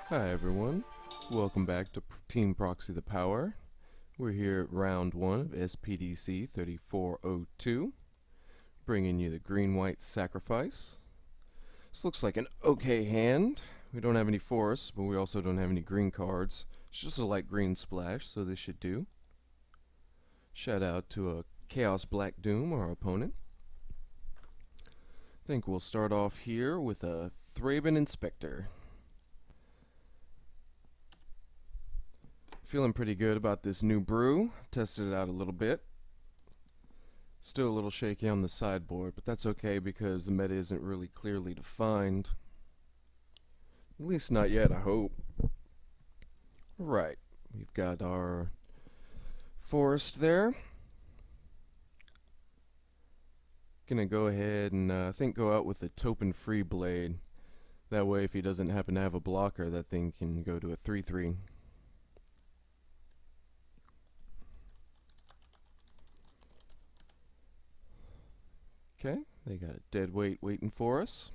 Hi everyone, welcome back to Team Proxy the Power. We're here at round 1 of SPDC 3402, bringing you the green-white sacrifice. This looks like an okay hand. We don't have any forests, but we also don't have any green cards. It's just a light green splash, so this should do. Shout out to a Chaos Black Doom, our opponent. I think we'll start off here with a Thraben Inspector. Feeling pretty good about this new brew. Tested it out a little bit. Still a little shaky on the sideboard, but that's okay because the meta isn't really clearly defined. At least not yet, I hope. Right, we've got our forest there. Gonna go ahead and I think go out with the Token Free Blade. That way if he doesn't happen to have a blocker, that thing can go to a 3/3. Okay, they got a dead weight waiting for us.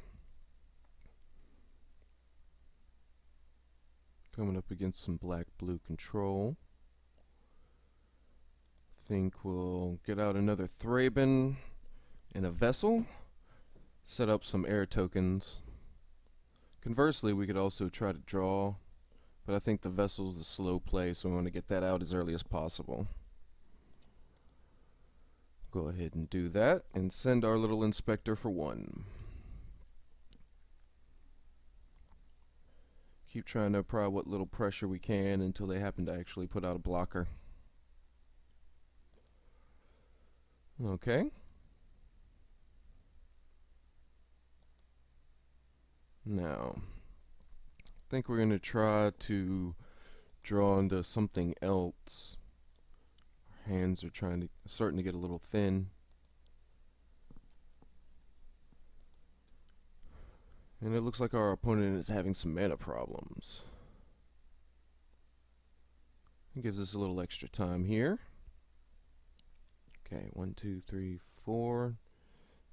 Coming up against some black-blue control. Think we'll get out another Thraben and a Vessel. Set up some air tokens. Conversely, we could also try to draw, but I think the Vessel's a slow play, so we want to get that out as early as possible. Go ahead and do that and send our little inspector for 1. Keep trying to apply what little pressure we can until they happen to actually put out a blocker. Okay. Now, I think we're going to try to draw into something else. Hands are starting to get a little thin. And it looks like our opponent is having some mana problems. It gives us a little extra time here. Okay, 1, 2, 3, 4.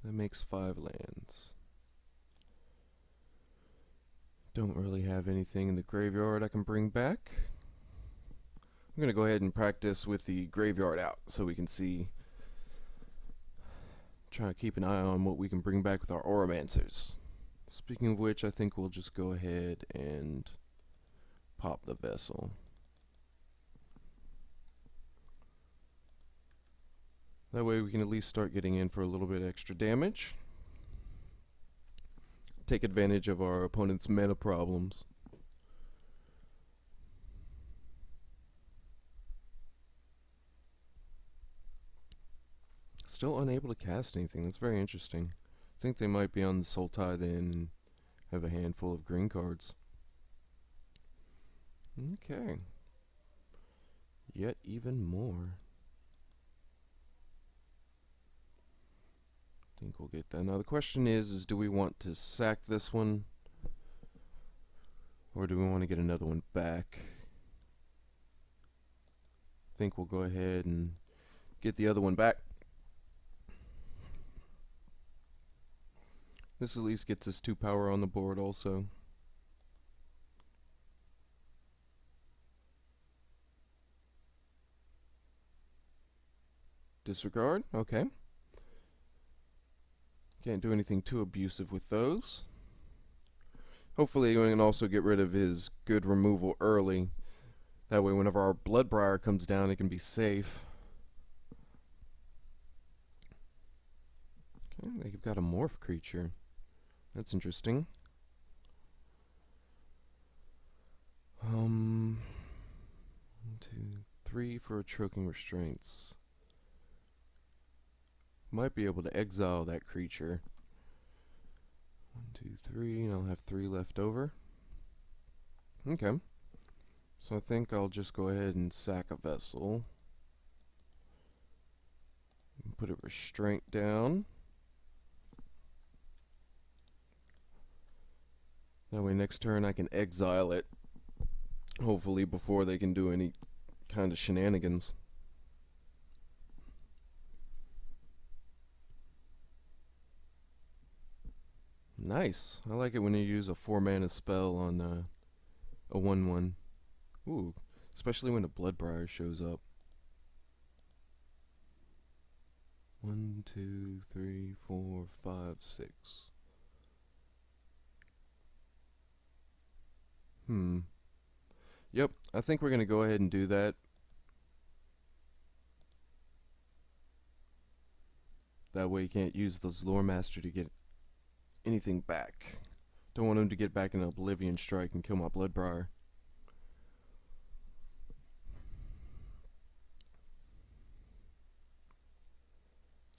That makes 5 lands. Don't really have anything in the graveyard I can bring back. I'm going to go ahead and practice with the graveyard out so we can see. Try to keep an eye on what we can bring back with our Auramancers. Speaking of which, I think we'll just go ahead and pop the Vessel. That way we can at least start getting in for a little bit extra damage. Take advantage of our opponent's mana problems. Still unable to cast anything. That's very interesting. I think they might be on the Sultai then and have a handful of green cards. Okay. Yet even more. I think we'll get that. Now the question is do we want to sack this one? Or do we want to get another one back? I think we'll go ahead and get the other one back. This at least gets us 2 power on the board also. Disregard, okay. Can't do anything too abusive with those. Hopefully we can also get rid of his good removal early. That way whenever our Bloodbriar comes down it can be safe. Okay, they've got a morph creature. That's interesting. 1, 2, 3 for a choking restraints. Might be able to exile that creature. 1, 2, 3, and I'll have 3 left over. Okay. So I think I'll just go ahead and sack a Vessel. Put a restraint down. That way next turn I can exile it, hopefully before they can do any kind of shenanigans. Nice. I like it when you use a 4-mana spell on a 1/1. Ooh, especially when a Bloodbriar shows up. 1, 2, 3, 4, 5, 6. Yep, I think we're going to go ahead and do that. That way you can't use the Lore Master to get anything back. Don't want him to get back an Oblivion Strike and kill my Bloodbriar.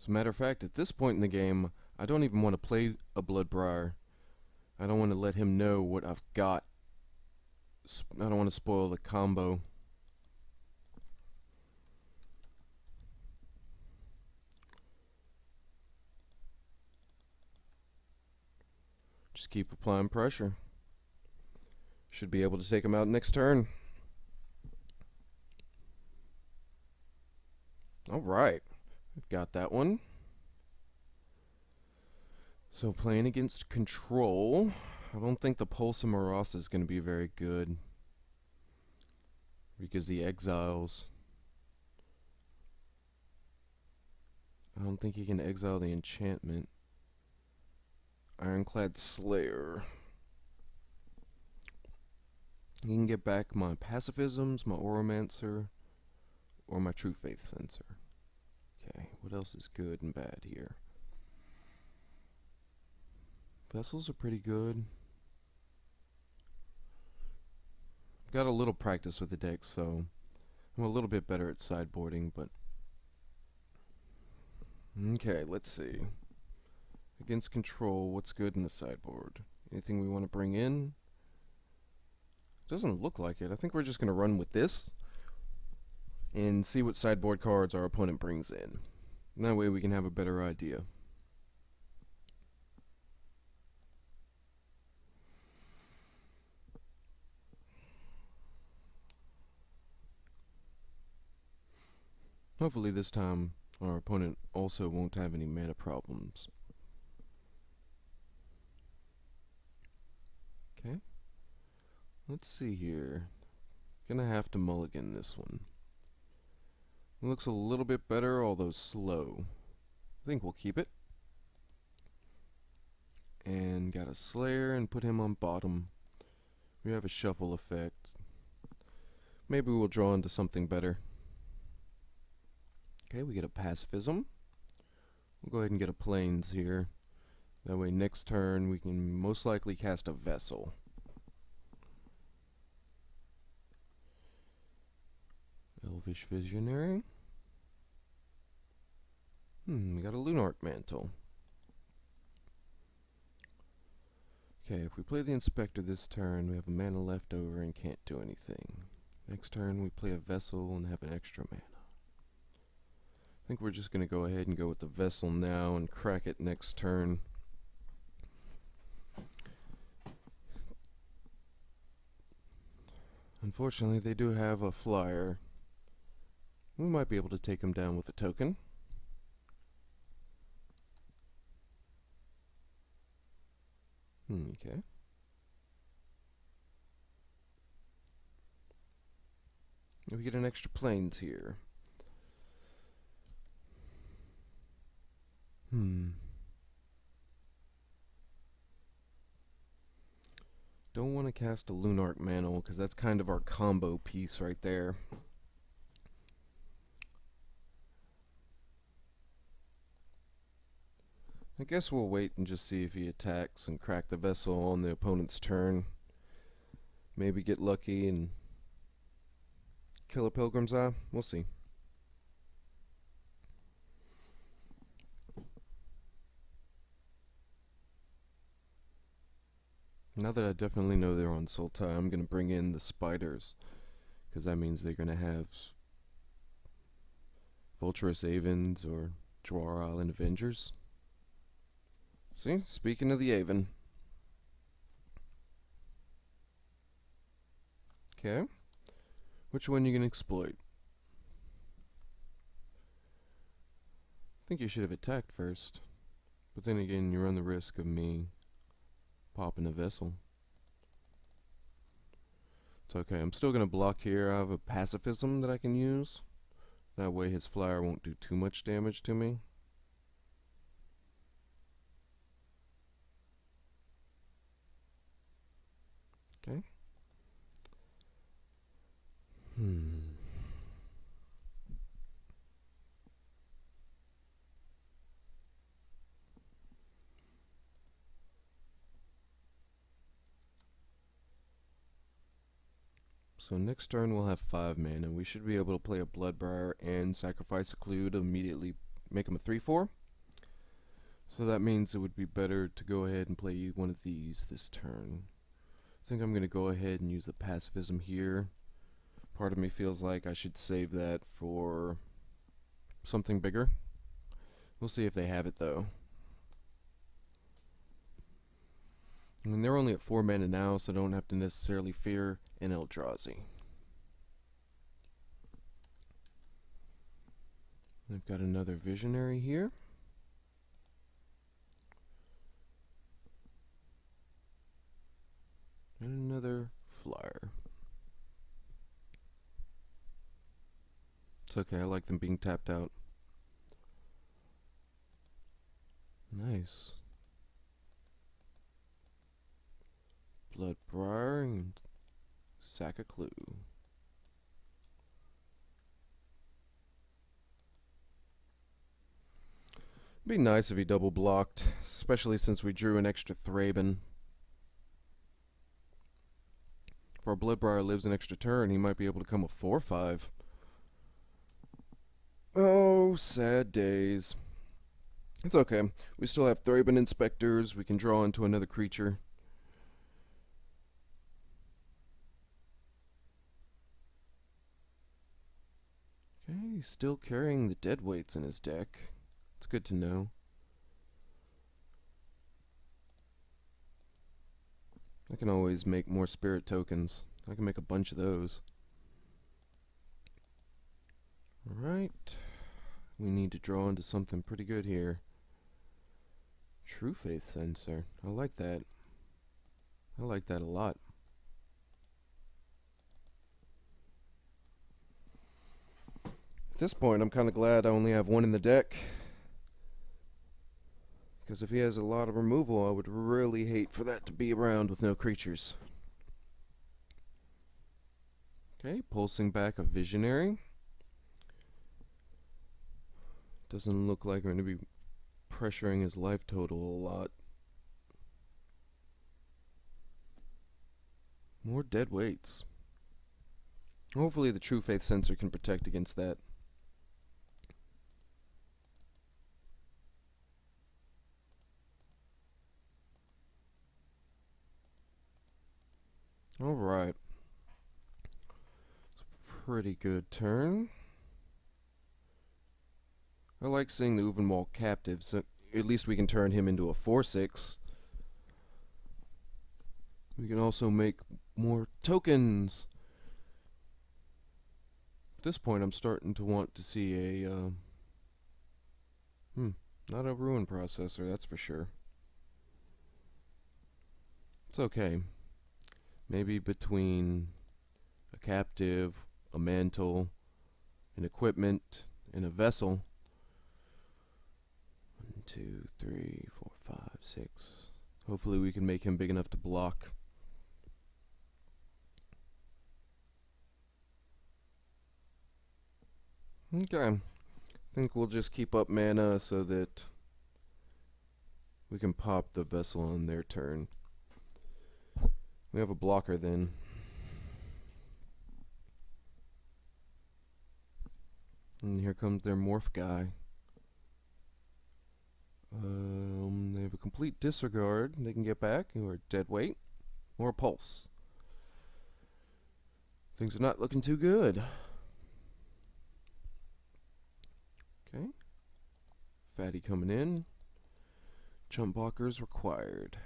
As a matter of fact, at this point in the game, I don't even want to play a Bloodbriar. I don't want to let him know what I've got. I don't want to spoil the combo. Just keep applying pressure. Should be able to take him out next turn. Alright, we've got that one. So playing against control, I don't think the Pulse of Moross is going to be very good, because the exiles. I don't think he can exile the enchantment. Ironclad Slayer. He can get back my Pacifisms, my Oromancer, or my True Faith Sensor. Okay, what else is good and bad here? Vessels are pretty good. I've got a little practice with the deck, so I'm a little bit better at sideboarding, but... Okay, let's see. Against control, what's good in the sideboard? Anything we want to bring in? Doesn't look like it. I think we're just going to run with this and see what sideboard cards our opponent brings in. And that way we can have a better idea. Hopefully this time our opponent also won't have any mana problems. Okay. Let's see here. Gonna have to mulligan this one. It looks a little bit better, although slow. I think we'll keep it. And got a Slayer and put him on bottom. We have a shuffle effect. Maybe we'll draw into something better. Okay, we get a Pacifism. We'll go ahead and get a Plains here. That way next turn we can most likely cast a Vessel. Elvish Visionary. We got a Lunarc Mantle. Okay, if we play the Inspector this turn, we have a mana left over and can't do anything. Next turn we play a Vessel and have an extra mana. I think we're just going to go ahead and go with the Vessel now and crack it next turn. Unfortunately, they do have a flyer. We might be able to take them down with a token. Okay. We get an extra Plains here. Don't want to cast a Lunarc Mantle, because that's kind of our combo piece right there. I guess we'll wait and just see if he attacks and crack the Vessel on the opponent's turn. Maybe get lucky and kill a Pilgrim's Eye. We'll see. Now that I definitely know they're on Sultai, I'm going to bring in the Spiders, because that means they're going to have Vulturous Avens or Dwar Island Avengers. See, speaking of the Aven. Okay. Which one are you going to exploit? I think you should have attacked first. But then again, you run the risk of me pop in a vessel. It's okay. I'm still going to block here. I have a pacifism that I can use. That way his flyer won't do too much damage to me. Okay. So next turn we'll have 5 mana. We should be able to play a Bloodbriar and sacrifice a clue to immediately make him a 3/4. So that means it would be better to go ahead and play one of these this turn. I think I'm going to go ahead and use the pacifism here. Part of me feels like I should save that for something bigger. We'll see if they have it though. And they're only at 4 mana now, so I don't have to necessarily fear an Eldrazi. I've got another Visionary here. And another Flyer. It's okay, I like them being tapped out. Nice. Bloodbriar and sack a clue. It'd be nice if he double blocked, especially since we drew an extra Thraben. If our Bloodbriar lives an extra turn, he might be able to come a 4/5. Oh, sad days. It's okay. We still have Thraben Inspectors. We can draw into another creature. Okay, he's still carrying the deadweights in his deck. It's good to know. I can always make more spirit tokens. I can make a bunch of those. Alright. We need to draw into something pretty good here. True Faith Sensor. I like that. I like that a lot. At this point, I'm kind of glad I only have one in the deck. Because if he has a lot of removal, I would really hate for that to be around with no creatures. Okay, pulsing back a Visionary. Doesn't look like we're going to be pressuring his life total a lot. More dead weights. Hopefully the True Faith Sensor can protect against that. Alright. Pretty good turn. I like seeing the Uvenwald captive, so at least we can turn him into a 4/6. We can also make more tokens. At this point, I'm starting to want to see a, not a ruin processor, that's for sure. It's okay. Maybe between a captive, a mantle, an equipment, and a vessel. 1, 2, 3, 4, 5, 6. Hopefully we can make him big enough to block. Okay. I think we'll just keep up mana so that we can pop the vessel on their turn. We have a blocker then. And here comes their morph guy. They have a complete disregard. They can get back, or dead weight, or a pulse. Things are not looking too good. Okay. Fatty coming in. Jump blockers required.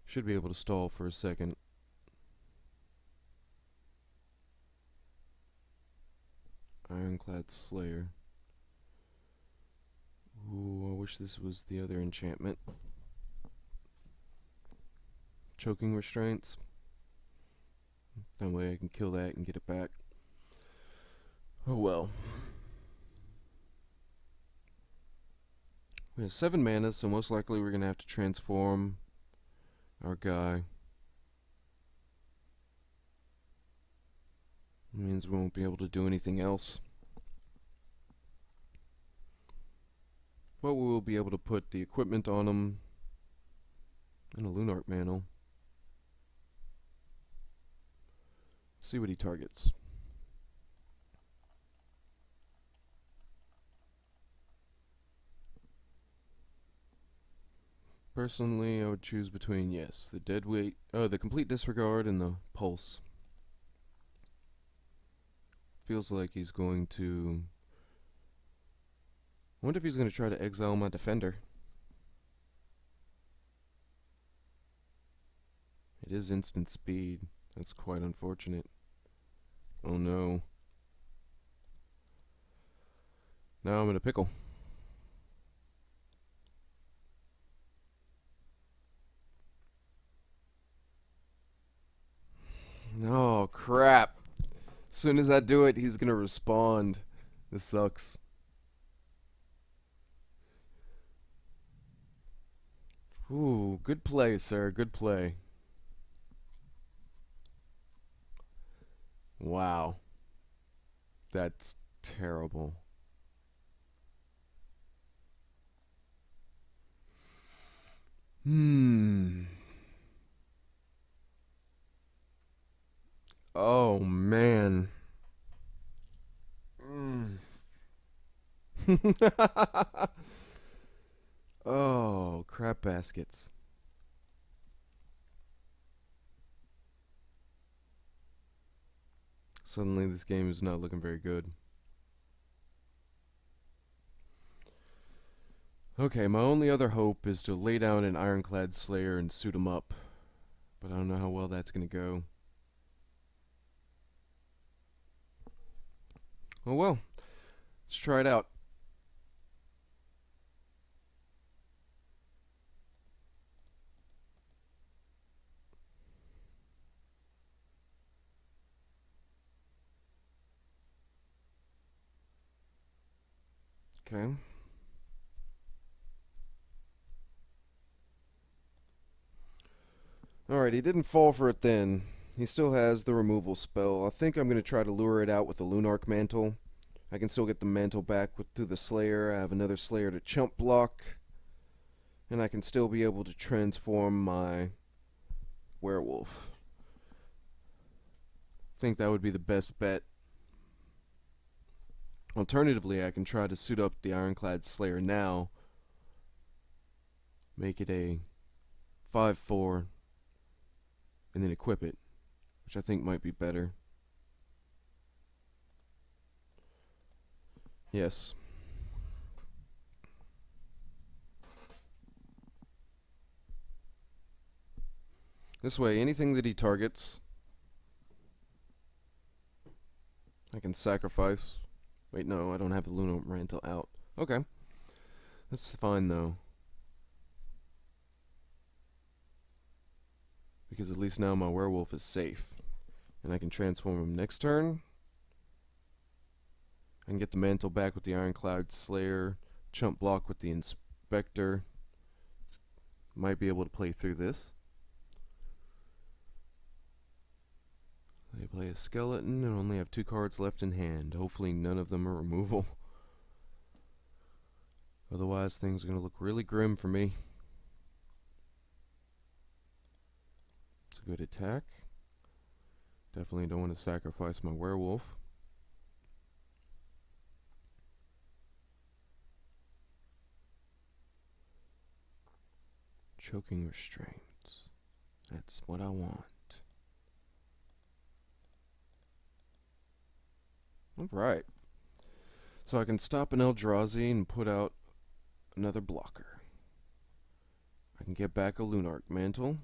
Should be able to stall for a second. Ironclad Slayer. Ooh, I wish this was the other enchantment. Choking restraints. That way I can kill that and get it back. Oh well. We have 7 mana, so most likely we're going to have to transform our guy. It means we won't be able to do anything else. But we will be able to put the equipment on him and a Lunarc Mantle. See what he targets. Personally, I would choose between, yes, the deadweight, the complete disregard and the pulse. Feels like he's going to... I wonder if he's going to try to exile my defender. It is instant speed. That's quite unfortunate. Oh no. Now I'm in a pickle. Oh crap. As soon as I do it, he's gonna respond. This sucks. Ooh, good play, sir. Good play. Wow. That's terrible. Oh, man. Oh, crap baskets. Suddenly this game is not looking very good. Okay, my only other hope is to lay down an Ironclad Slayer and suit him up. But I don't know how well that's going to go. Oh well. Let's try it out. Okay. Alright, he didn't fall for it then. He still has the removal spell. I think I'm going to try to lure it out with the Lunarc Mantle. I can still get the Mantle back through the Slayer. I have another Slayer to chump block. And I can still be able to transform my Werewolf. I think that would be the best bet. Alternatively, I can try to suit up the Ironclad Slayer now. Make it a 5/4. And then equip it, which I think might be better. Yes. This way, anything that he targets, I can sacrifice. Wait, no, I don't have the Lunarc Mantle out. Okay. That's fine, though. Because at least now my werewolf is safe. And I can transform him next turn. I can get the mantle back with the Ironclad Slayer. Chump block with the Inspector. Might be able to play through this. They play a skeleton and only have 2 cards left in hand. Hopefully none of them are removal. Otherwise things are going to look really grim for me. It's a good attack. Definitely don't want to sacrifice my werewolf. Choking restraints. That's what I want. Alright. So I can stop an Eldrazi and put out another blocker. I can get back a Lunarc Mantle.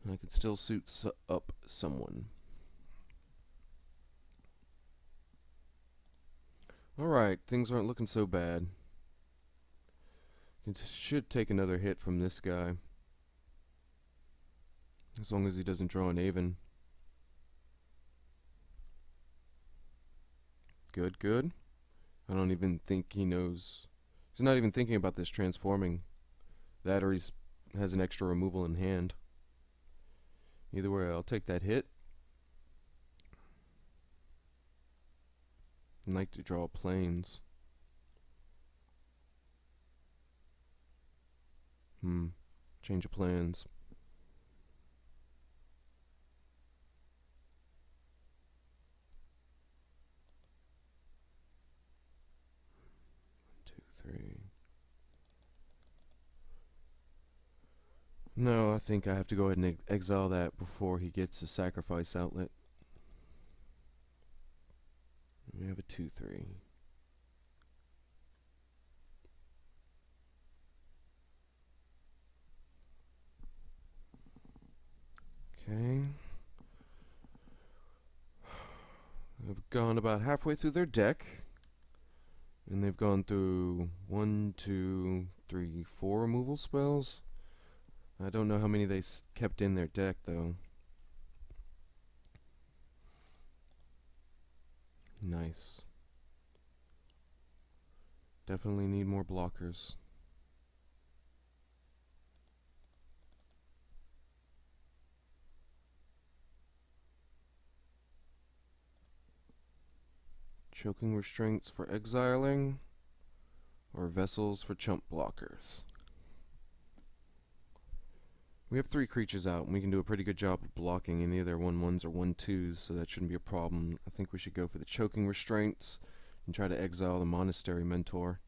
And I can still suit up someone. Alright, things aren't looking so bad. It should take another hit from this guy. As long as he doesn't draw an Aven. Good, good. I don't even think he knows. He's not even thinking about this transforming. That or he's has an extra removal in hand. Either way, I'll take that hit. I'd like to draw planes. Change of plans. Three. No, I think I have to go ahead and exile that before he gets a sacrifice outlet. We have a 2/3. Okay. They've gone about halfway through their deck. And they've gone through 1, 2, 3, 4 removal spells. I don't know how many they kept in their deck, though. Nice. Definitely need more blockers. Choking restraints for exiling, or vessels for chump blockers. We have 3 creatures out, and we can do a pretty good job of blocking any of their 1/1s or 1/2s, so that shouldn't be a problem. I think we should go for the choking restraints and try to exile the Monastery Mentor.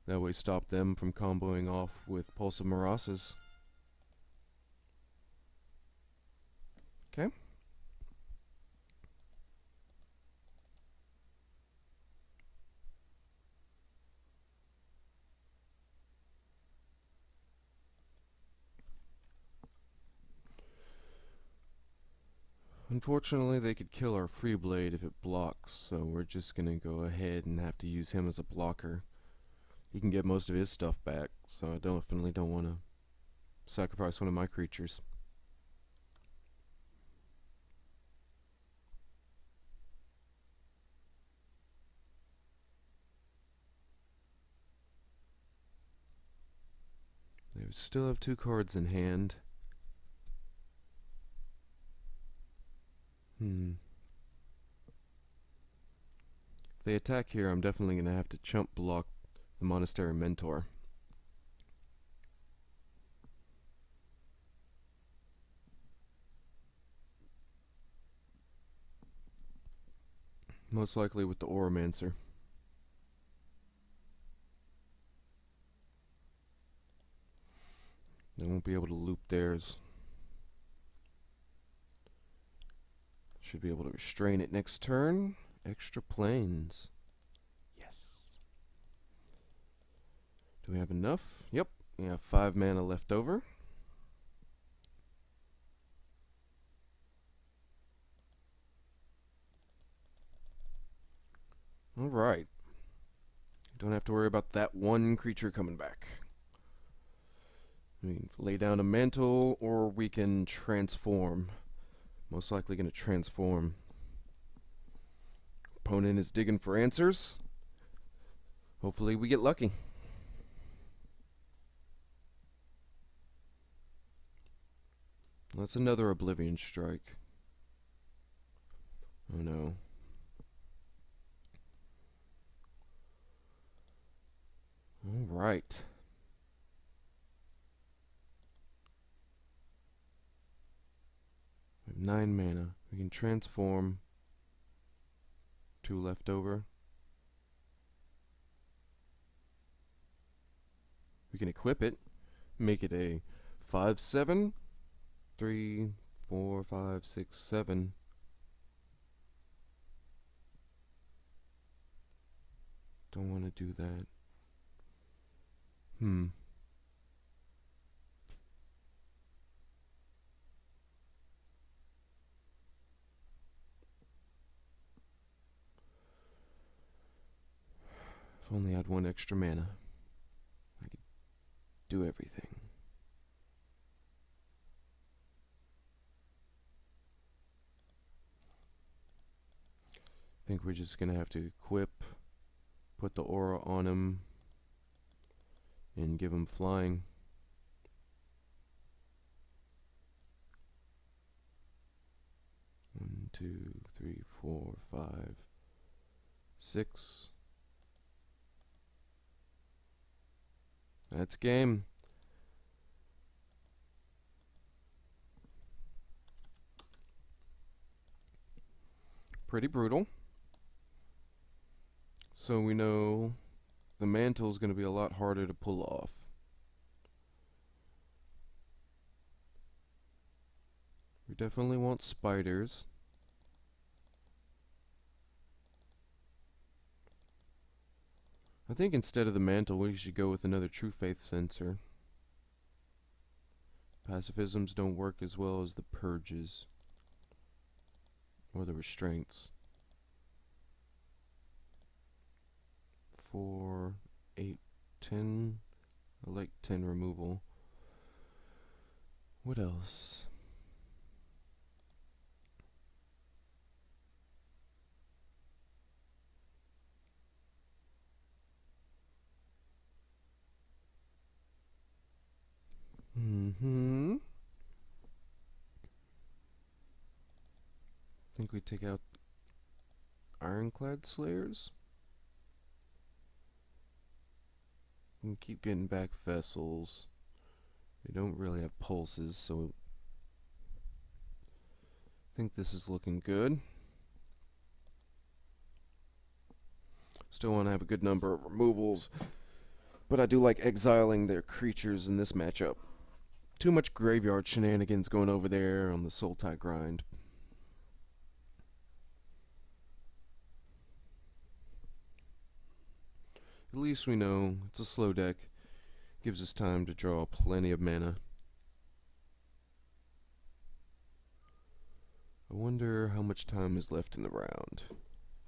That way stop them from comboing off with Pulse of Marasas. Okay. Unfortunately, they could kill our Free Blade if it blocks, so we're just gonna go ahead and have to use him as a blocker. He can get most of his stuff back, so I definitely don't want to sacrifice one of my creatures. They still have 2 cards in hand. If they attack here, I'm definitely going to have to chump block the Monastery Mentor. Most likely with the Oromancer. They won't be able to loop theirs. Should be able to restrain it next turn. Extra planes. Yes. Do we have enough? Yep. We have 5 mana left over. Alright. Don't have to worry about that one creature coming back. We can lay down a mantle, or we can transform. Most likely going to transform. Opponent is digging for answers. Hopefully we get lucky. That's another Oblivion Strike. Oh no. Alright. We have 9 mana. We can transform. 2 left over. We can equip it. Make it a 5/7. 3, 4, 5, 6, 7. Don't want to do that. If only I had one extra mana, I could do everything. I think we're just gonna have to equip, put the aura on him, and give him flying. One, two, three, 4, 5, 6. That's game. Pretty brutal. So we know the mantle is going to be a lot harder to pull off. We definitely want spiders. I think instead of the mantle, we should go with another True Faith sensor. Pacifisms don't work as well as the purges or the restraints. 4, 8, 10. I like 10 removal. What else? I think we take out Ironclad Slayers. And keep getting back vessels. They don't really have pulses, so I think this is looking good. Still want to have a good number of removals, but I do like exiling their creatures in this matchup. Too much graveyard shenanigans going over there on the Sultai grind. At least we know it's a slow deck. Gives us time to draw plenty of mana. I wonder how much time is left in the round.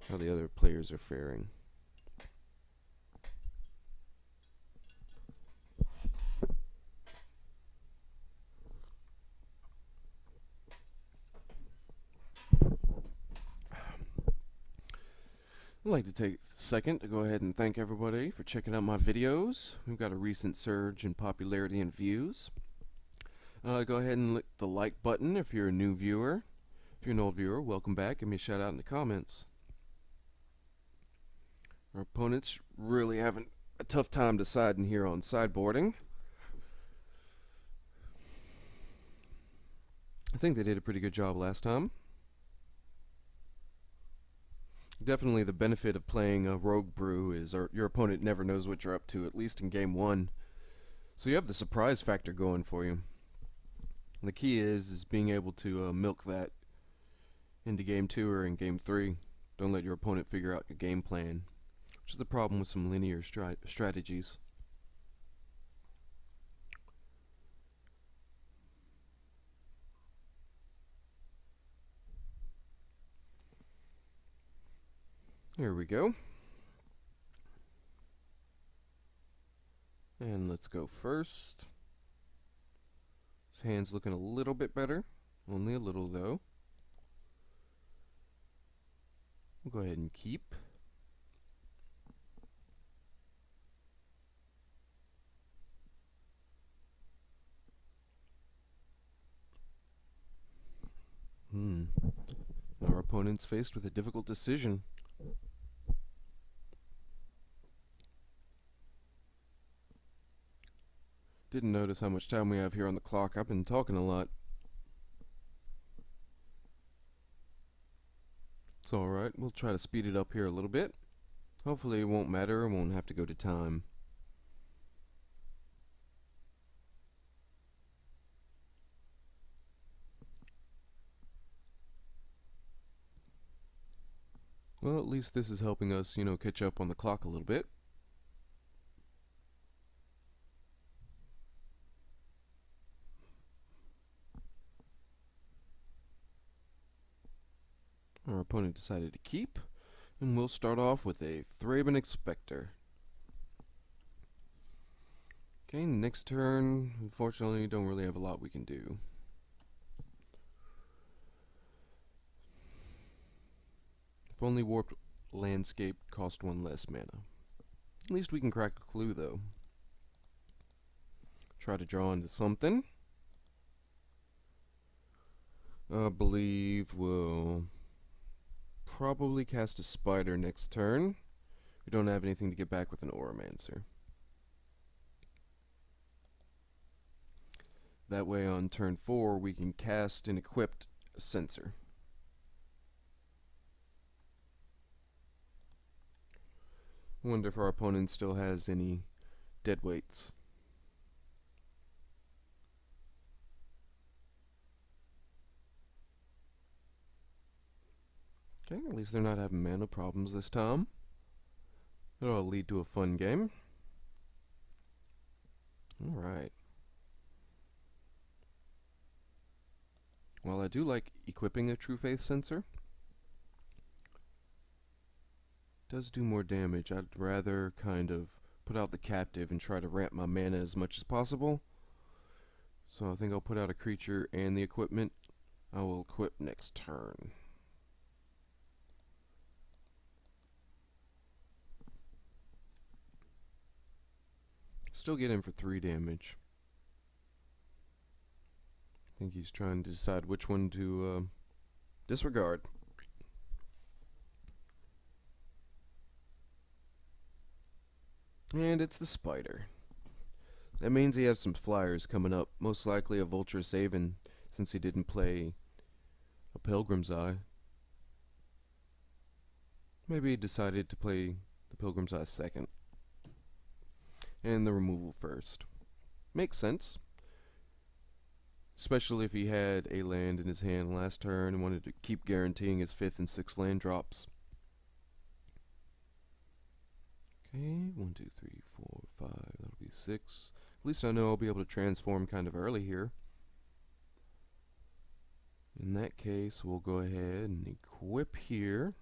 How the other players are faring. I'd like to take a second to go ahead and thank everybody for checking out my videos. We've got a recent surge in popularity and views. Go ahead and click the like button if you're a new viewer. If you're an old viewer, welcome back. Give me a shout out in the comments. Our opponents really having a tough time deciding here on sideboarding. I think they did a pretty good job last time. Definitely the benefit of playing a rogue brew is your opponent never knows what you're up to, at least in game 1. So you have the surprise factor going for you. And the key is being able to milk that into game 2 or in game 3. Don't let your opponent figure out your game plan, which is the problem with some linear strategies. Here we go. And let's go first. His hand's looking a little bit better. Only a little, though. We'll go ahead and keep. Our opponent's faced with a difficult decision. Didn't notice how much time we have here on the clock. I've been talking a lot. It's alright. We'll try to speed it up here a little bit. Hopefully it won't matter and won't have to go to time. Well, at least this is helping us, catch up on the clock a little bit. Our opponent decided to keep, and we'll start off with a Thraben Expector. Okay, next turn, unfortunately, don't really have a lot we can do. If only Warped Landscape cost one less mana. At least we can crack a clue, though. Try to draw into something. I believe we'll probably cast a Spider next turn. We don't have anything to get back with an Auramancer. That way on turn 4 we can cast and equip a Sensor. I wonder if our opponent still has any deadweights. Okay, at least they're not having mana problems this time. That'll lead to a fun game. Alright. While I do like equipping a True Faith Sensor, it does do more damage. I'd rather kind of put out the captive and try to ramp my mana as much as possible. So I think I'll put out a creature and the equipment. I will equip next turn. Still get him for 3 damage. I think he's trying to decide which one to disregard. And it's the Spider. That means he has some flyers coming up. Most likely a Vulture Saving, since he didn't play a Pilgrim's Eye. Maybe he decided to play the Pilgrim's Eye second. And the removal first. Makes sense. Especially if he had a land in his hand last turn and wanted to keep guaranteeing his 5th and 6th land drops. Okay, 1, 2, 3, 4, 5, that'll be 6. At least I know I'll be able to transform kind of early here. In that case, we'll go ahead and equip here.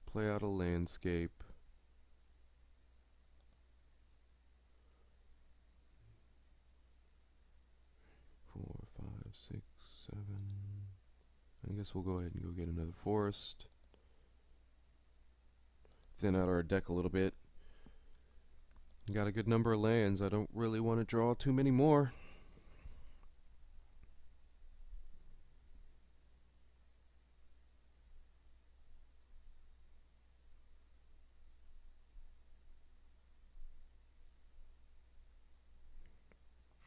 Play out a landscape. Six, 7. I guess we'll go ahead and go get another forest. Thin out our deck a little bit. Got a good number of lands. I don't really want to draw too many more.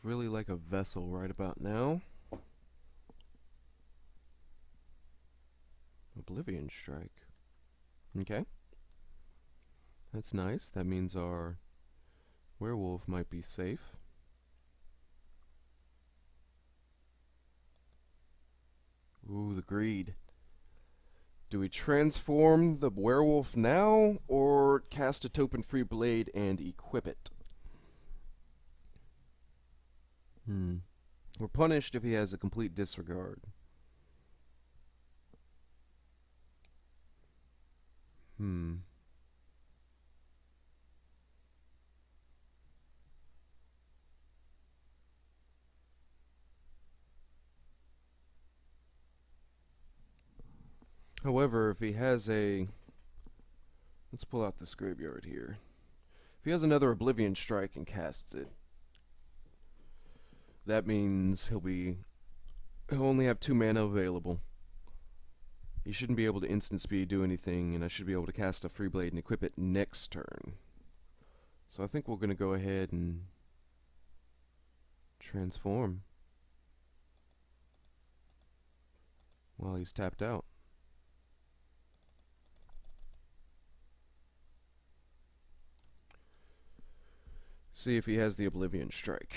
Really like a vessel right about now. Oblivion Strike. Okay. That's nice. That means our werewolf might be safe. Ooh, the greed. Do we transform the werewolf now, or cast a token free blade and equip it? We're punished if he has a complete disregard. However, if he has a... Let's pull out this graveyard here. If he has another Oblivion Strike and casts it, that means he'll only have 2 mana available. He shouldn't be able to instant speed do anything, and I should be able to cast a free blade and equip it next turn. So I think we're going to go ahead and transform while he's tapped out. See if he has the Oblivion Strike.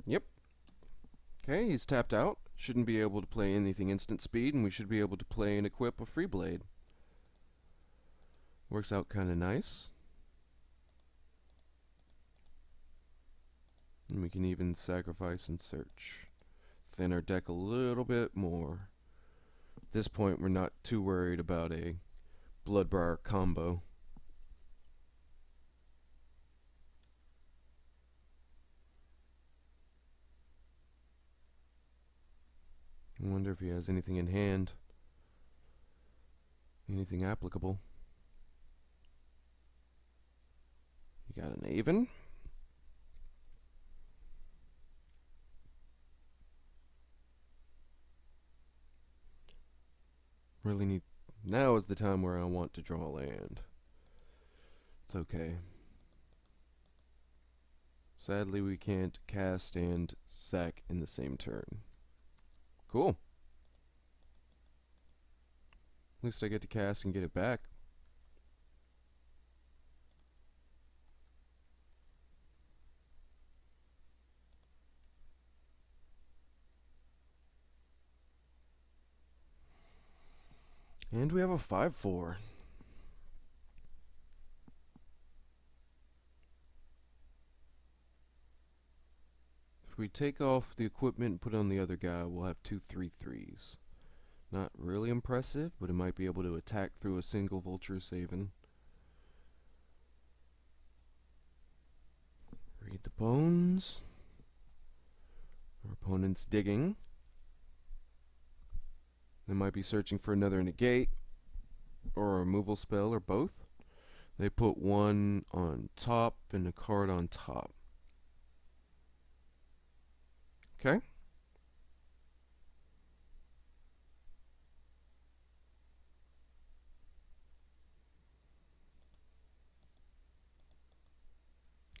Yep. Okay, he's tapped out. Shouldn't be able to play anything instant speed, and we should be able to play and equip a free blade. Works out kind of nice. And we can even sacrifice and search. Thin our deck a little bit more. At this point, we're not too worried about a Bloodbriar combo. I wonder if he has anything in hand. Anything applicable. You got an Aven. Really need... Now is the time where I want to draw land. It's okay. Sadly, we can't cast and sack in the same turn. Cool. At least I get to cast and get it back. And we have a 5/4. If we take off the equipment and put on the other guy, we'll have 2 3/3s. Not really impressive, but it might be able to attack through a single Vulture Savin. Read the bones. Our opponent's digging. They might be searching for another negate or a removal spell or both. They put one on top and a card on top. Okay.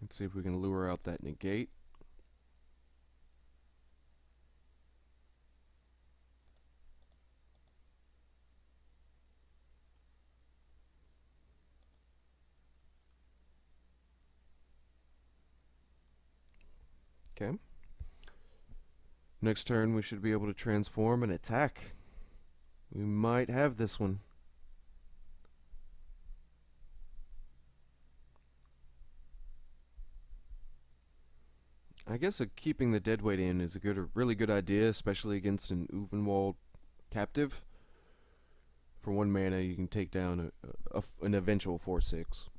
Let's see if we can lure out that negate. Okay. Next turn we should be able to transform and attack. We might have this one. I guess keeping the deadweight in is a really good idea, especially against an Uvenwald captive. For 1 mana, you can take down an eventual 4/6.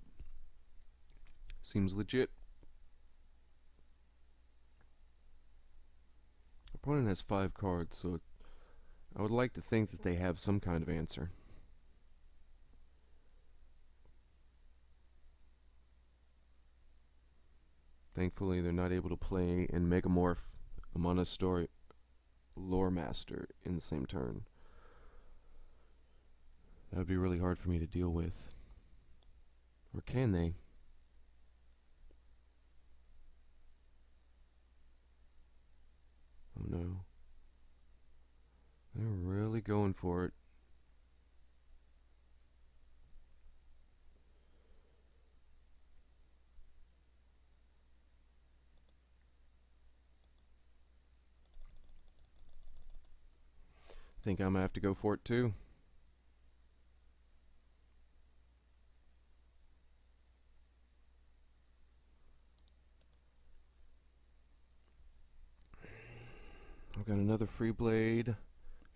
Seems legit. Opponent has 5 cards, so I would like to think that they have some kind of answer. Thankfully, they're not able to play and Megamorph a Monastery Lore Master in the same turn. That would be really hard for me to deal with. Or can they? Oh no. They're really going for it. I think I'm gonna have to go for it too. I've got another Free Blade,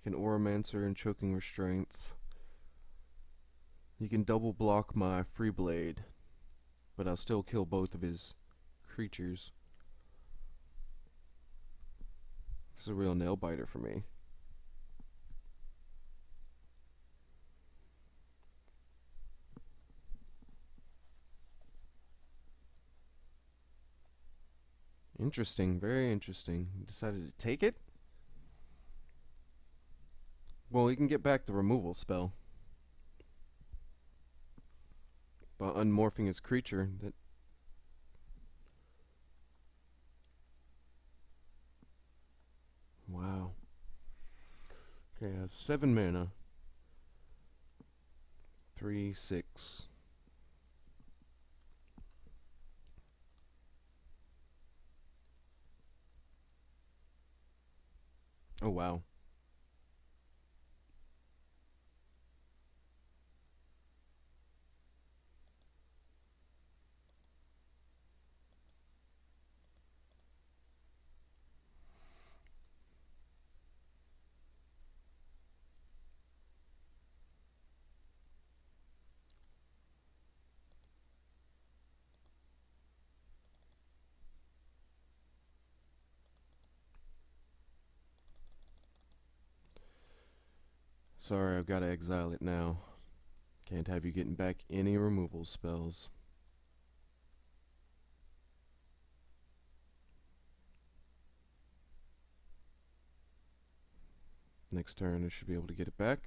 an Oromancer, and Choking Restraints. You can double block my Free Blade, but I'll still kill both of his creatures. This is a real nail biter for me. Interesting, very interesting. He decided to take it? Well, he can get back the removal spell by unmorphing his creature. Wow. Okay, I have 7 mana. 3, 6. Oh, wow. Sorry, I've got to exile it now. Can't have you getting back any removal spells. Next turn I should be able to get it back.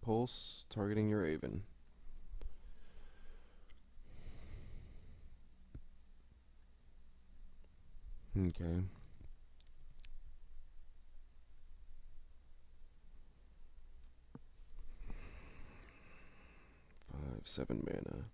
Pulse, targeting your Raven. Okay. 7 mana.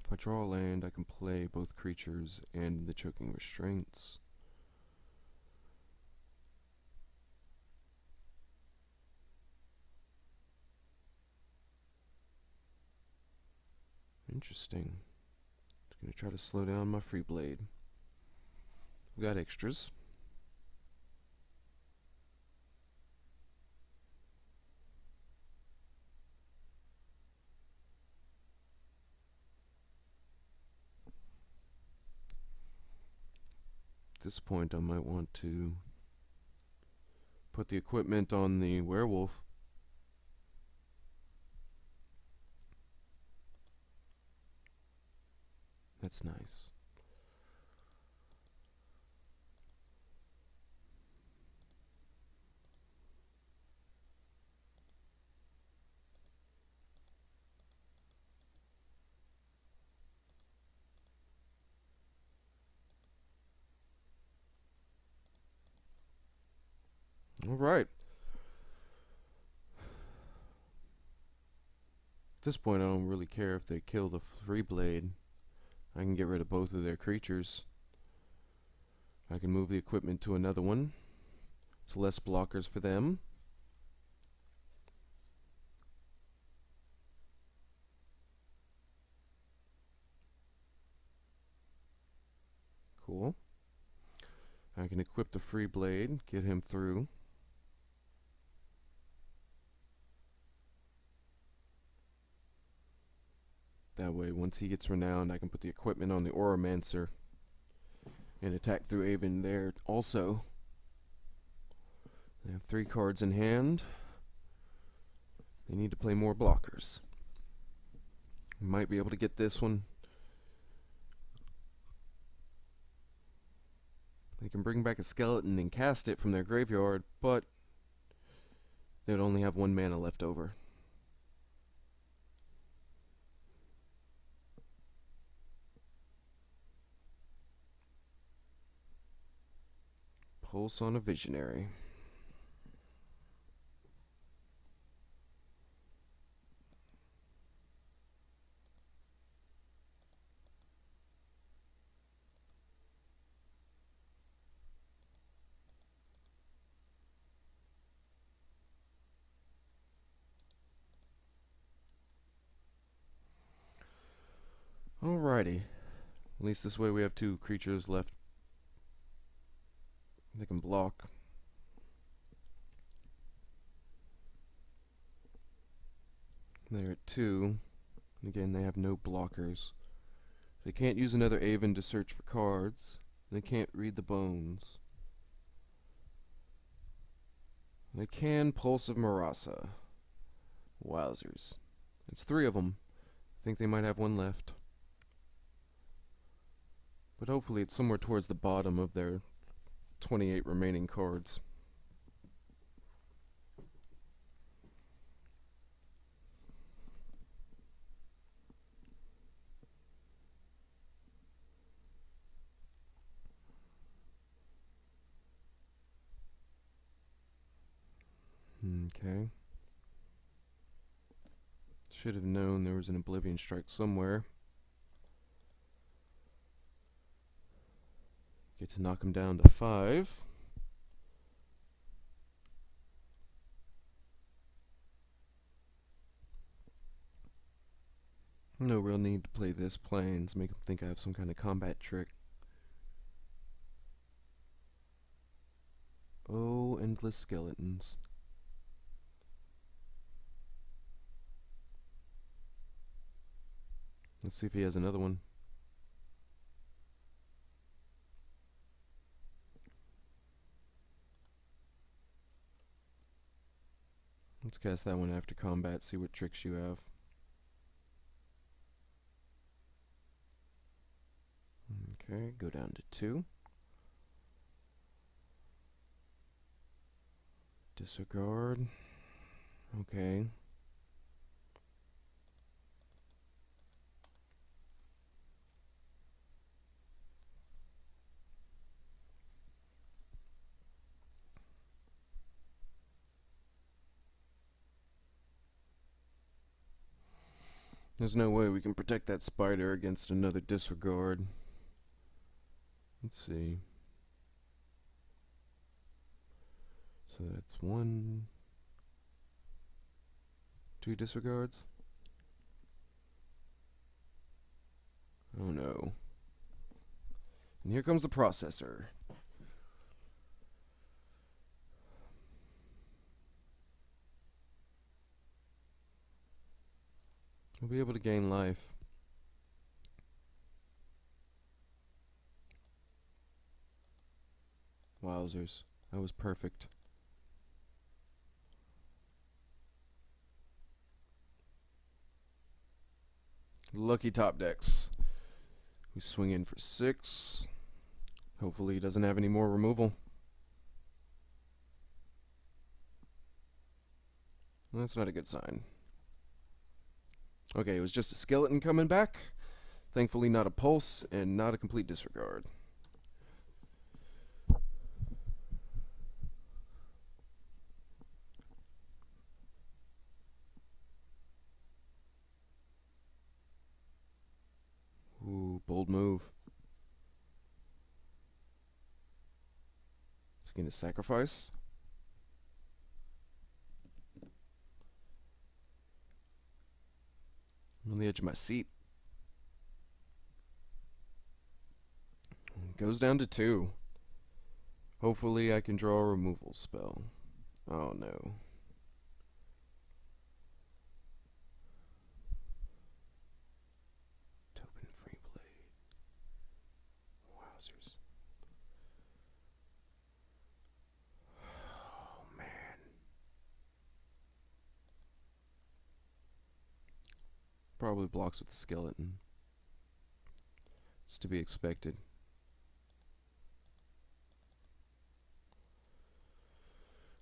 If I draw a land, I can play both creatures and the Choking Restraints. Interesting. Just gonna try to slow down my Free Blade. We got extras. At this point, I might want to put the equipment on the werewolf. That's nice. All right. At this point, I don't really care if they kill the Free Blade. I can get rid of both of their creatures. I can move the equipment to another one. It's less blockers for them. Cool. I can equip the Free Blade, get him through. That way, once he gets renowned, I can put the equipment on the Auramancer and attack through Aven there also. They have 3 cards in hand. They need to play more blockers. Might be able to get this one. They can bring back a skeleton and cast it from their graveyard, but they would only have 1 mana left over. Pulse on a Visionary. Alrighty. At least this way we have 2 creatures left. They can block. They're at 2. And again, they have no blockers. They can't use another Aven to search for cards. They can't read the bones. They can Pulse of Marasa. Wowzers. It's 3 of them. I think they might have 1 left. But hopefully it's somewhere towards the bottom of their 28 remaining cards. Okay. Should have known there was an Oblivion Strike somewhere. Get to knock him down to 5. No real need to play this Plains, make him think I have some kind of combat trick. Oh, endless skeletons. Let's see if he has another one. Let's cast that one after combat, see what tricks you have. Okay, go down to 2. Disregard. Okay. There's no way we can protect that spider against another disregard. Let's see. So that's 1, 2 disregards. Oh no. And here comes the processor. We'll be able to gain life. Wowzers. That was perfect. Lucky top decks. We swing in for 6. Hopefully he doesn't have any more removal. Well, that's not a good sign. Okay, it was just a skeleton coming back. Thankfully not a pulse and not a complete disregard. Ooh, bold move. Is he gonna sacrifice? I'm on the edge of my seat. Goes down to 2. Hopefully I can draw a removal spell. Oh no. Token free blade. Wowzers. Oh man. Probably blocks with the skeleton. It's to be expected.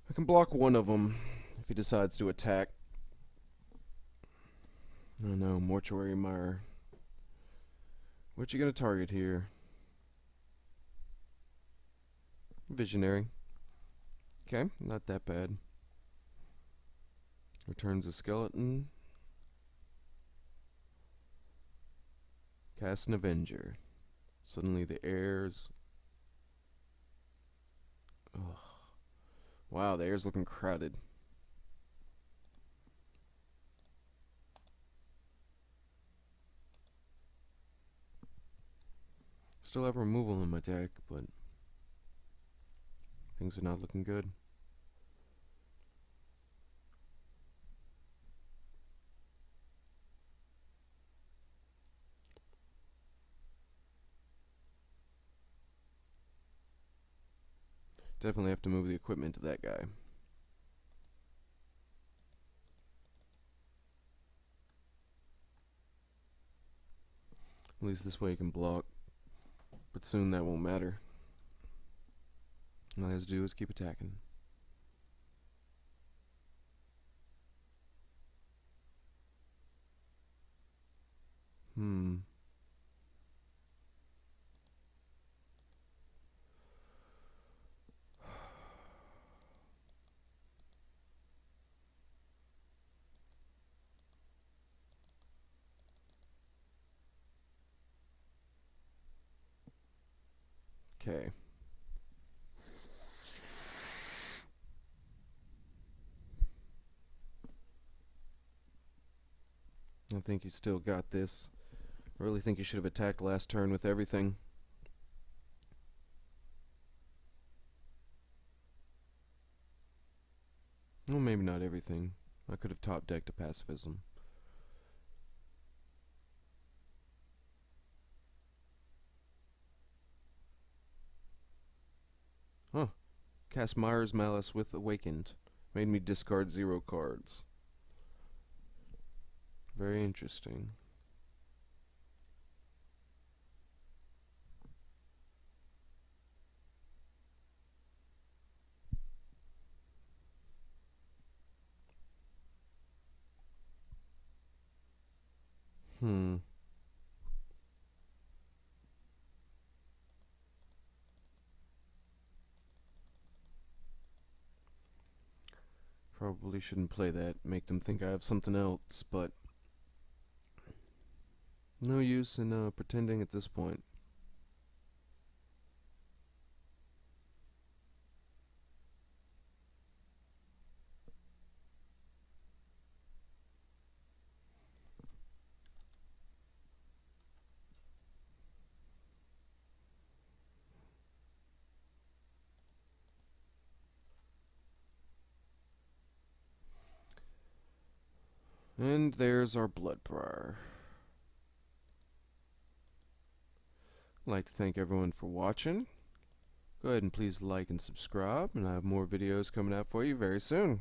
I can block one of them if he decides to attack. Oh no, Mortuary Mire. What you gonna target here? Visionary. Okay, not that bad. Returns a skeleton. Cast an Avenger. Suddenly the air's... Ugh. Wow, the air's looking crowded. Still have removal in my deck, but things are not looking good. Definitely have to move the equipment to that guy. At least this way he can block. But soon that won't matter. All he has to do is keep attacking. Okay. I think he's still got this. I really think he should have attacked last turn with everything. Well, maybe not everything. I could have top decked a pacifism. Cast Myra's Malice with Awakened. Made me discard 0 cards. Very interesting. Probably shouldn't play that, make them think I have something else, but no use in pretending at this point. And there's our Bloodbriar. I'd like to thank everyone for watching. Go ahead and please like and subscribe, and I have more videos coming out for you very soon.